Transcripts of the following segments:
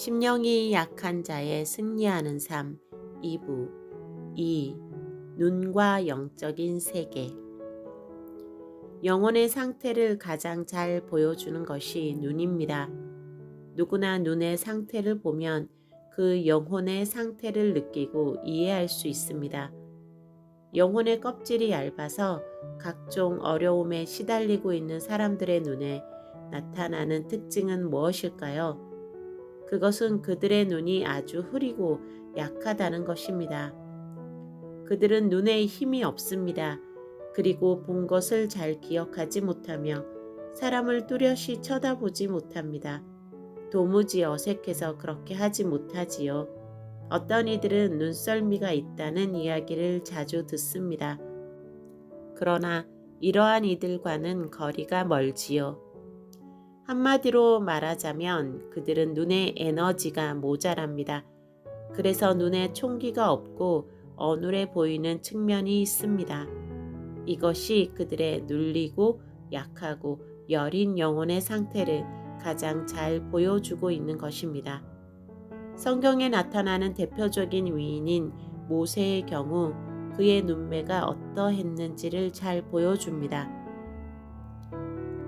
심령이 약한 자의 승리하는 삶 2부 2. 눈과 영적인 세계. 영혼의 상태를 가장 잘 보여주는 것이 눈입니다. 누구나 눈의 상태를 보면 그 영혼의 상태를 느끼고 이해할 수 있습니다. 영혼의 껍질이 얇아서 각종 어려움에 시달리고 있는 사람들의 눈에 나타나는 특징은 무엇일까요? 그것은 그들의 눈이 아주 흐리고 약하다는 것입니다. 그들은 눈에 힘이 없습니다. 그리고 본 것을 잘 기억하지 못하며 사람을 뚜렷이 쳐다보지 못합니다. 도무지 어색해서 그렇게 하지 못하지요. 어떤 이들은 눈썰미가 있다는 이야기를 자주 듣습니다. 그러나 이러한 이들과는 거리가 멀지요. 한마디로 말하자면 그들은 눈에 에너지가 모자랍니다. 그래서 눈에 총기가 없고 어눌해 보이는 측면이 있습니다. 이것이 그들의 눌리고 약하고 여린 영혼의 상태를 가장 잘 보여주고 있는 것입니다. 성경에 나타나는 대표적인 위인인 모세의 경우 그의 눈매가 어떠했는지를 잘 보여줍니다.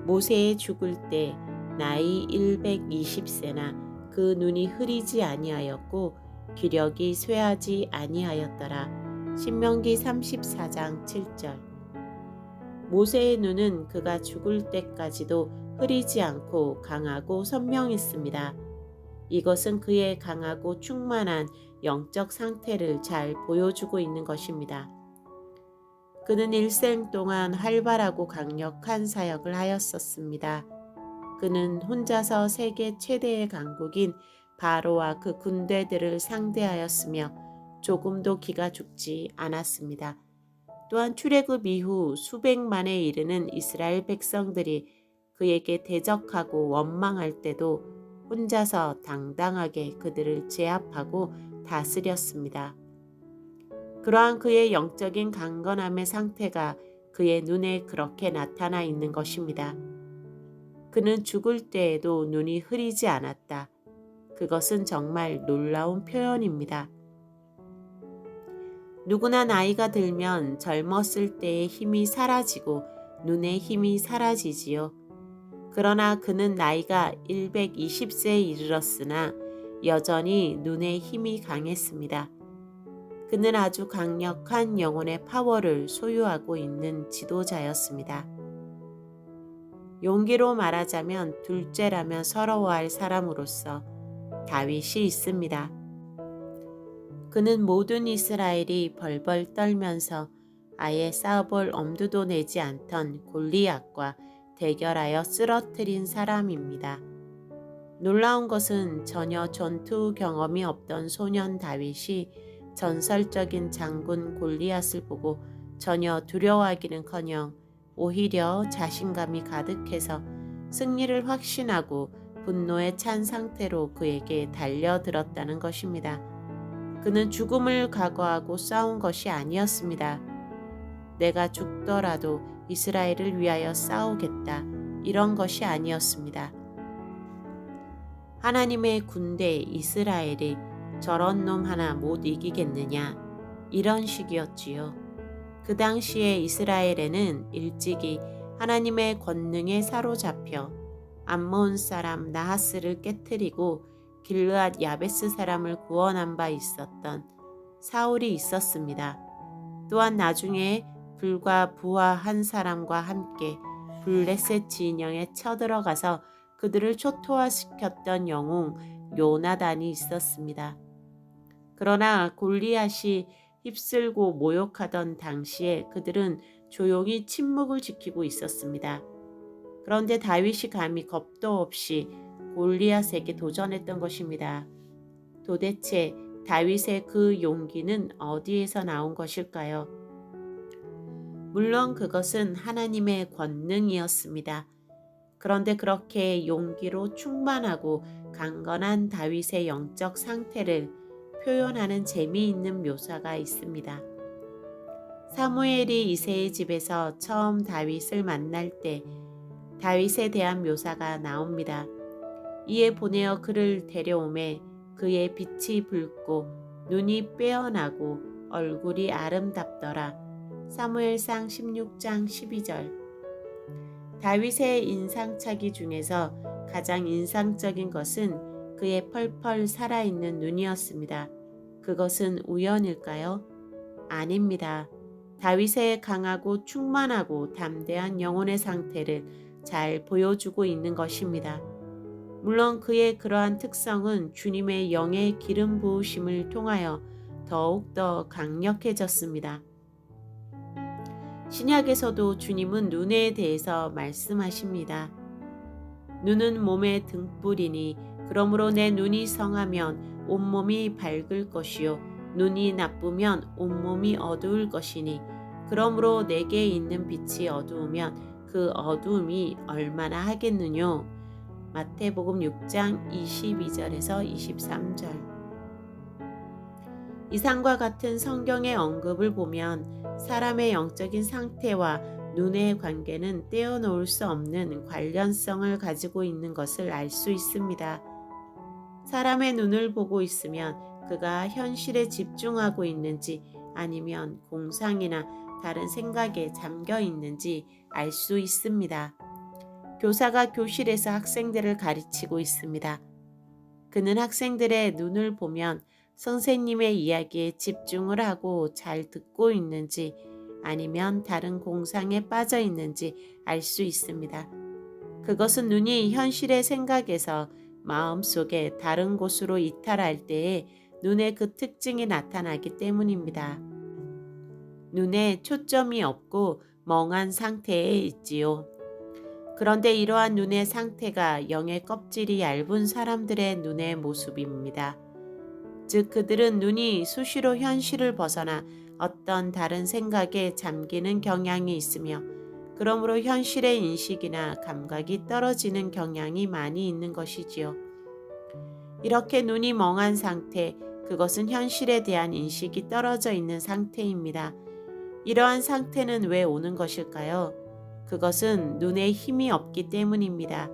모세의 죽을 때 나이 120세나 그 눈이 흐리지 아니하였고 기력이 쇠하지 아니하였더라. 신명기 34장 7절. 모세의 눈은 그가 죽을 때까지도 흐리지 않고 강하고 선명했습니다. 이것은 그의 강하고 충만한 영적 상태를 잘 보여주고 있는 것입니다. 그는 일생 동안 활발하고 강력한 사역을 하였었습니다. 그는 혼자서 세계 최대의 강국인 바로와 그 군대들을 상대하였으며 조금도 기가 죽지 않았습니다. 또한 출애굽 이후 수백만에 이르는 이스라엘 백성들이 그에게 대적하고 원망할 때도 혼자서 당당하게 그들을 제압하고 다스렸습니다. 그러한 그의 영적인 강건함의 상태가 그의 눈에 그렇게 나타나 있는 것입니다. 그는 죽을 때에도 눈이 흐리지 않았다. 그것은 정말 놀라운 표현입니다. 누구나 나이가 들면 젊었을 때의 힘이 사라지고 눈의 힘이 사라지지요. 그러나 그는 나이가 120세에 이르렀으나 여전히 눈의 힘이 강했습니다. 그는 아주 강력한 영혼의 파워를 소유하고 있는 지도자였습니다. 용기로 말하자면 둘째라면 서러워할 사람으로서 다윗이 있습니다. 그는 모든 이스라엘이 벌벌 떨면서 아예 싸워볼 엄두도 내지 않던 골리앗과 대결하여 쓰러뜨린 사람입니다. 놀라운 것은 전혀 전투 경험이 없던 소년 다윗이 전설적인 장군 골리앗을 보고 전혀 두려워하기는커녕 오히려 자신감이 가득해서 승리를 확신하고 분노에 찬 상태로 그에게 달려들었다는 것입니다. 그는 죽음을 각오하고 싸운 것이 아니었습니다. 내가 죽더라도 이스라엘을 위하여 싸우겠다. 이런 것이 아니었습니다. 하나님의 군대 이스라엘이 저런 놈 하나 못 이기겠느냐. 이런 식이었지요. 그 당시에 이스라엘에는 일찍이 하나님의 권능에 사로잡혀 암몬 사람 나하스를 깨뜨리고 길르앗 야베스 사람을 구원한 바 있었던 사울이 있었습니다. 또한 나중에 불과 부하 한 사람과 함께 블레셋 진영에 쳐들어가서 그들을 초토화시켰던 영웅 요나단이 있었습니다. 그러나 골리앗이 휩쓸고 모욕하던 당시에 그들은 조용히 침묵을 지키고 있었습니다. 그런데 다윗이 감히 겁도 없이 골리앗에게 도전했던 것입니다. 도대체 다윗의 그 용기는 어디에서 나온 것일까요? 물론 그것은 하나님의 권능이었습니다. 그런데 그렇게 용기로 충만하고 강건한 다윗의 영적 상태를 표현하는 재미있는 묘사가 있습니다. 사무엘이 이새의 집에서 처음 다윗을 만날 때 다윗에 대한 묘사가 나옵니다. 이에 보내어 그를 데려오매 그의 빛이 붉고 눈이 빼어나고 얼굴이 아름답더라. 사무엘상 16장 12절. 다윗의 인상착의 중에서 가장 인상적인 것은 그의 펄펄 살아있는 눈이었습니다. 그것은 우연일까요? 아닙니다. 다윗의 강하고 충만하고 담대한 영혼의 상태를 잘 보여주고 있는 것입니다. 물론 그의 그러한 특성은 주님의 영의 기름 부으심을 통하여 더욱더 강력해졌습니다. 신약에서도 주님은 눈에 대해서 말씀하십니다. 눈은 몸의 등불이니 그러므로 내 눈이 성하면 온몸이 밝을 것이요 눈이 나쁘면 온몸이 어두울 것이니 그러므로 내게 있는 빛이 어두우면 그 어두움이 얼마나 하겠느뇨. 마태복음 6장 22절에서 23절. 이상과 같은 성경의 언급을 보면 사람의 영적인 상태와 눈의 관계는 떼어놓을 수 없는 관련성을 가지고 있는 것을 알 수 있습니다. 사람의 눈을 보고 있으면 그가 현실에 집중하고 있는지 아니면 공상이나 다른 생각에 잠겨 있는지 알 수 있습니다. 교사가 교실에서 학생들을 가르치고 있습니다. 그는 학생들의 눈을 보면 선생님의 이야기에 집중을 하고 잘 듣고 있는지 아니면 다른 공상에 빠져 있는지 알 수 있습니다. 그것은 눈이 현실의 생각에서 마음속에 다른 곳으로 이탈할 때에 눈의 그 특징이 나타나기 때문입니다. 눈에 초점이 없고 멍한 상태에 있지요. 그런데 이러한 눈의 상태가 영의 껍질이 얇은 사람들의 눈의 모습입니다. 즉 그들은 눈이 수시로 현실을 벗어나 어떤 다른 생각에 잠기는 경향이 있으며 그러므로 현실의 인식이나 감각이 떨어지는 경향이 많이 있는 것이지요. 이렇게 눈이 멍한 상태, 그것은 현실에 대한 인식이 떨어져 있는 상태입니다. 이러한 상태는 왜 오는 것일까요? 그것은 눈에 힘이 없기 때문입니다.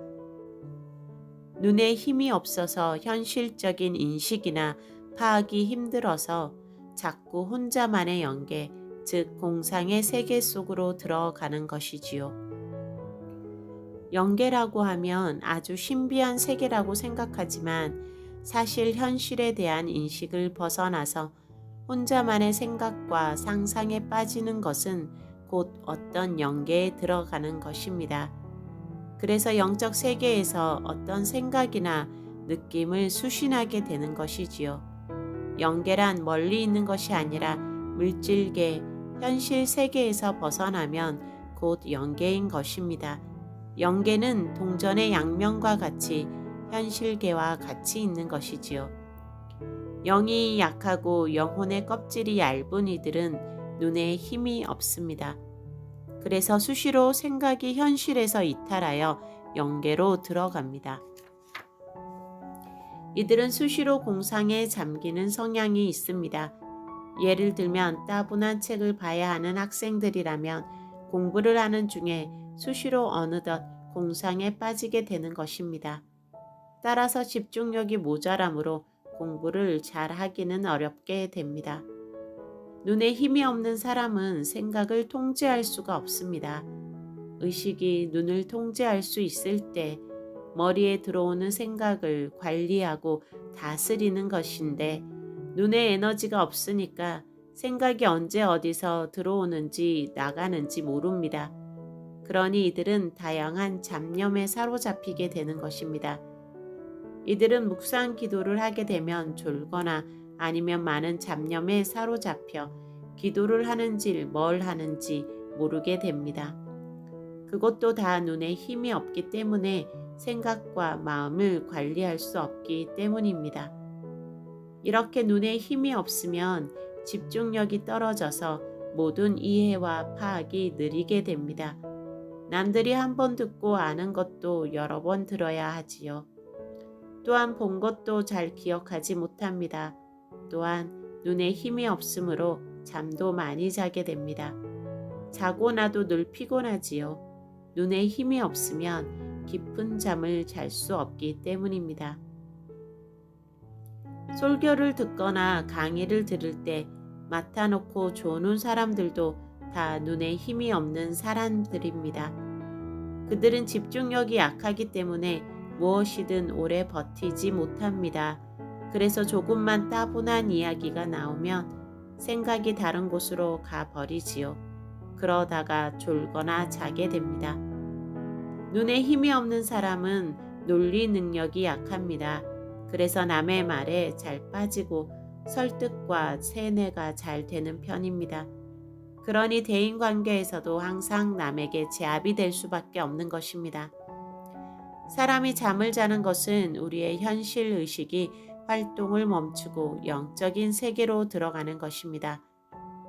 눈에 힘이 없어서 현실적인 인식이나 파악이 힘들어서 자꾸 혼자만의 영계, 즉 공상의 세계 속으로 들어가는 것이지요. 영계라고 하면 아주 신비한 세계라고 생각하지만 사실 현실에 대한 인식을 벗어나서 혼자만의 생각과 상상에 빠지는 것은 곧 어떤 영계에 들어가는 것입니다. 그래서 영적 세계에서 어떤 생각이나 느낌을 수신하게 되는 것이지요. 영계란 멀리 있는 것이 아니라 물질계, 현실 세계에서 벗어나면 곧 영계인 것입니다. 영계는 동전의 양면과 같이 현실계와 같이 있는 것이지요. 영이 약하고 영혼의 껍질이 얇은 이들은 눈에 힘이 없습니다. 그래서 수시로 생각이 현실에서 이탈하여 영계로 들어갑니다. 이들은 수시로 공상에 잠기는 성향이 있습니다. 예를 들면 따분한 책을 봐야 하는 학생들이라면 공부를 하는 중에 수시로 어느덧 공상에 빠지게 되는 것입니다. 따라서 집중력이 모자라므로 공부를 잘 하기는 어렵게 됩니다. 눈에 힘이 없는 사람은 생각을 통제할 수가 없습니다. 의식이 눈을 통제할 수 있을 때 머리에 들어오는 생각을 관리하고 다스리는 것인데 눈에 에너지가 없으니까 생각이 언제 어디서 들어오는지 나가는지 모릅니다. 그러니 이들은 다양한 잡념에 사로잡히게 되는 것입니다. 이들은 묵상 기도를 하게 되면 졸거나 아니면 많은 잡념에 사로잡혀 기도를 하는지 뭘 하는지 모르게 됩니다. 그것도 다 눈에 힘이 없기 때문에 생각과 마음을 관리할 수 없기 때문입니다. 이렇게 눈에 힘이 없으면 집중력이 떨어져서 모든 이해와 파악이 느리게 됩니다. 남들이 한 번 듣고 아는 것도 여러 번 들어야 하지요. 또한 본 것도 잘 기억하지 못합니다. 또한 눈에 힘이 없으므로 잠도 많이 자게 됩니다. 자고 나도 늘 피곤하지요. 눈에 힘이 없으면 깊은 잠을 잘 수 없기 때문입니다. 설교를 듣거나 강의를 들을 때 맡아놓고 조는 사람들도 다 눈에 힘이 없는 사람들입니다. 그들은 집중력이 약하기 때문에 무엇이든 오래 버티지 못합니다. 그래서 조금만 따분한 이야기가 나오면 생각이 다른 곳으로 가버리지요. 그러다가 졸거나 자게 됩니다. 눈에 힘이 없는 사람은 논리 능력이 약합니다. 그래서 남의 말에 잘 빠지고 설득과 세뇌가 잘 되는 편입니다. 그러니 대인관계에서도 항상 남에게 제압이 될 수밖에 없는 것입니다. 사람이 잠을 자는 것은 우리의 현실 의식이 활동을 멈추고 영적인 세계로 들어가는 것입니다.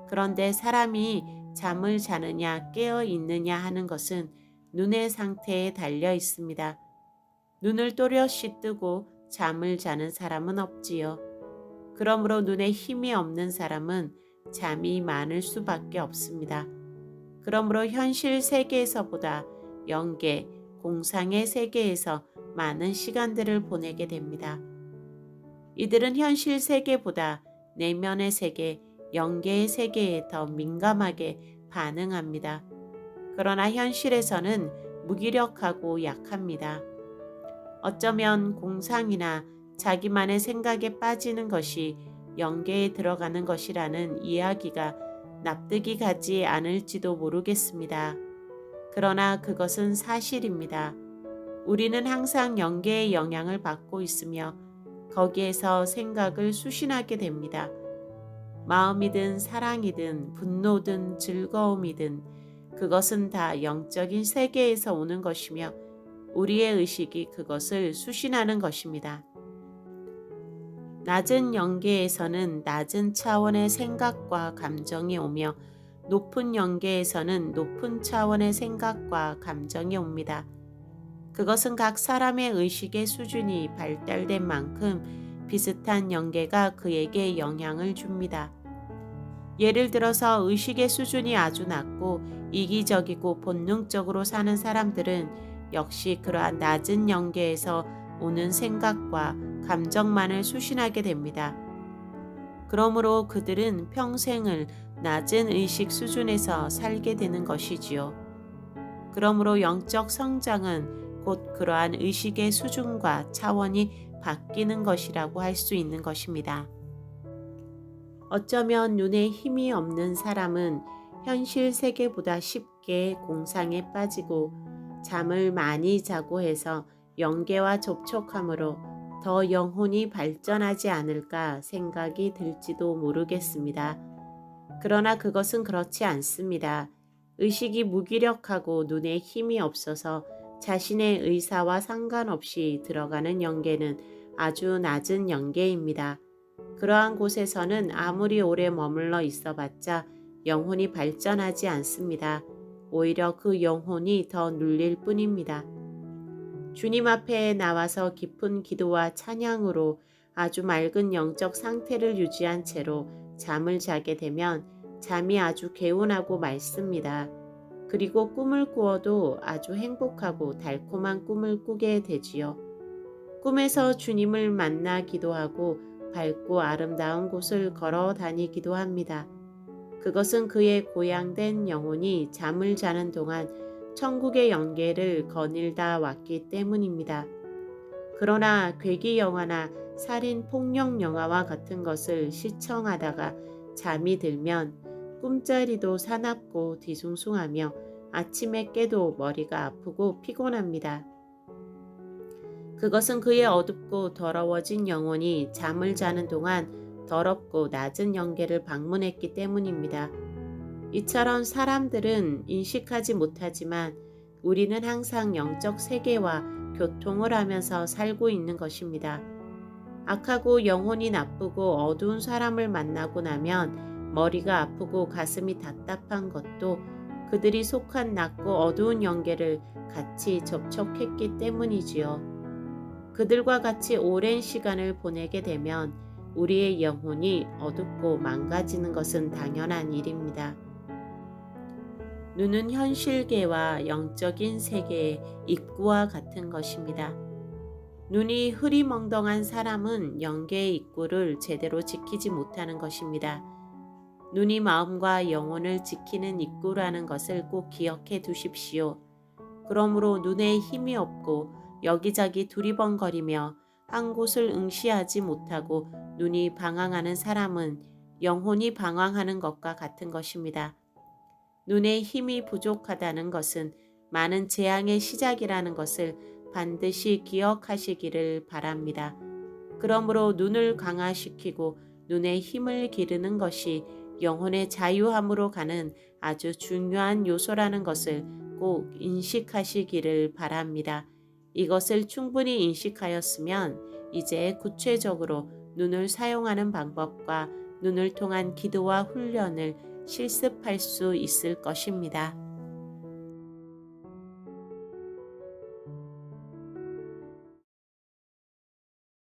그런데 사람이 잠을 자느냐 깨어 있느냐 하는 것은 눈의 상태에 달려 있습니다. 눈을 또렷이 뜨고 잠을 자는 사람은 없지요. 그러므로 눈에 힘이 없는 사람은 잠이 많을 수밖에 없습니다. 그러므로 현실 세계에서보다 영계, 공상의 세계에서 많은 시간들을 보내게 됩니다. 이들은 현실 세계보다 내면의 세계, 영계의 세계에 더 민감하게 반응합니다. 그러나 현실에서는 무기력하고 약합니다. 어쩌면 공상이나 자기만의 생각에 빠지는 것이 영계에 들어가는 것이라는 이야기가 납득이 가지 않을지도 모르겠습니다. 그러나 그것은 사실입니다. 우리는 항상 영계의 영향을 받고 있으며 거기에서 생각을 수신하게 됩니다. 마음이든 사랑이든 분노든 즐거움이든 그것은 다 영적인 세계에서 오는 것이며 우리의 의식이 그것을 수신하는 것입니다. 낮은 영계에서는 낮은 차원의 생각과 감정이 오며 높은 영계에서는 높은 차원의 생각과 감정이 옵니다. 그것은 각 사람의 의식의 수준이 발달된 만큼 비슷한 영계가 그에게 영향을 줍니다. 예를 들어서 의식의 수준이 아주 낮고 이기적이고 본능적으로 사는 사람들은 역시 그러한 낮은 영계에서 오는 생각과 감정만을 수신하게 됩니다. 그러므로 그들은 평생을 낮은 의식 수준에서 살게 되는 것이지요. 그러므로 영적 성장은 곧 그러한 의식의 수준과 차원이 바뀌는 것이라고 할 수 있는 것입니다. 어쩌면 눈에 힘이 없는 사람은 현실 세계보다 쉽게 공상에 빠지고 잠을 많이 자고 해서 영계와 접촉함으로 더 영혼이 발전하지 않을까 생각이 들지도 모르겠습니다. 그러나 그것은 그렇지 않습니다. 의식이 무기력하고 눈에 힘이 없어서 자신의 의사와 상관없이 들어가는 영계는 아주 낮은 영계입니다. 그러한 곳에서는 아무리 오래 머물러 있어봤자 영혼이 발전하지 않습니다. 오히려 그 영혼이 더 눌릴 뿐입니다. 주님 앞에 나와서 깊은 기도와 찬양으로 아주 맑은 영적 상태를 유지한 채로 잠을 자게 되면 잠이 아주 개운하고 맑습니다. 그리고 꿈을 꾸어도 아주 행복하고 달콤한 꿈을 꾸게 되지요. 꿈에서 주님을 만나 기도하고 밝고 아름다운 곳을 걸어 다니기도 합니다. 그것은 그의 고양된 영혼이 잠을 자는 동안 천국의 영계를 거닐다 왔기 때문입니다. 그러나 괴기 영화나 살인 폭력 영화와 같은 것을 시청하다가 잠이 들면 꿈자리도 사납고 뒤숭숭하며 아침에 깨도 머리가 아프고 피곤합니다. 그것은 그의 어둡고 더러워진 영혼이 잠을 자는 동안 더럽고 낮은 영계를 방문했기 때문입니다. 이처럼 사람들은 인식하지 못하지만 우리는 항상 영적 세계와 교통을 하면서 살고 있는 것입니다. 악하고 영혼이 나쁘고 어두운 사람을 만나고 나면 머리가 아프고 가슴이 답답한 것도 그들이 속한 낮고 어두운 영계를 같이 접촉했기 때문이지요. 그들과 같이 오랜 시간을 보내게 되면 우리의 영혼이 어둡고 망가지는 것은 당연한 일입니다. 눈은 현실계와 영적인 세계의 입구와 같은 것입니다. 눈이 흐리멍덩한 사람은 영계의 입구를 제대로 지키지 못하는 것입니다. 눈이 마음과 영혼을 지키는 입구라는 것을 꼭 기억해 두십시오. 그러므로 눈에 힘이 없고 여기저기 두리번거리며 한 곳을 응시하지 못하고 눈이 방황하는 사람은 영혼이 방황하는 것과 같은 것입니다. 눈에 힘이 부족하다는 것은 많은 재앙의 시작이라는 것을 반드시 기억하시기를 바랍니다. 그러므로 눈을 강화시키고 눈에 힘을 기르는 것이 영혼의 자유함으로 가는 아주 중요한 요소라는 것을 꼭 인식하시기를 바랍니다. 이것을 충분히 인식하였으면 이제 구체적으로 눈을 사용하는 방법과 눈을 통한 기도와 훈련을 실습할 수 있을 것입니다.